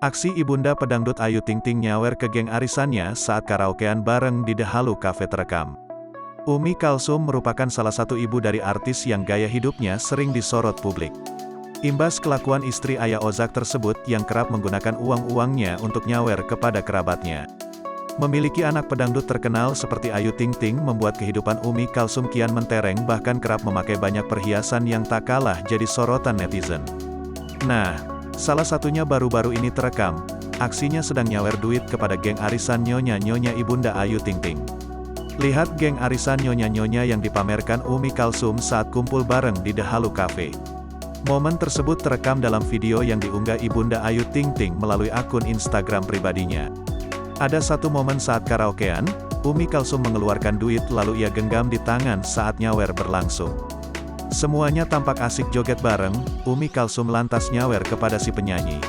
Aksi ibunda pedangdut Ayu Ting Ting nyawer ke geng arisannya saat karaokean bareng di The Halu Cafe terekam. Umi Kalsum merupakan salah satu ibu dari artis yang gaya hidupnya sering disorot publik. Imbas kelakuan istri Ayah Ozak tersebut yang kerap menggunakan uang-uangnya untuk nyawer kepada kerabatnya. Memiliki anak pedangdut terkenal seperti Ayu Ting Ting membuat kehidupan Umi Kalsum kian mentereng, bahkan kerap memakai banyak perhiasan yang tak kalah jadi sorotan netizen. Nah, salah satunya baru-baru ini terekam, aksinya sedang nyawer duit kepada geng arisan nyonya-nyonya ibunda Ayu Ting Ting. Lihat geng arisan nyonya-nyonya yang dipamerkan Umi Kalsum saat kumpul bareng di The Halu Cafe. Momen tersebut terekam dalam video yang diunggah ibunda Ayu Ting Ting melalui akun Instagram pribadinya. Ada satu momen saat karaokean, Umi Kalsum mengeluarkan duit lalu ia genggam di tangan saat nyawer berlangsung. Semuanya tampak asik joget bareng, Umi Kalsum lantas nyawer kepada si penyanyi.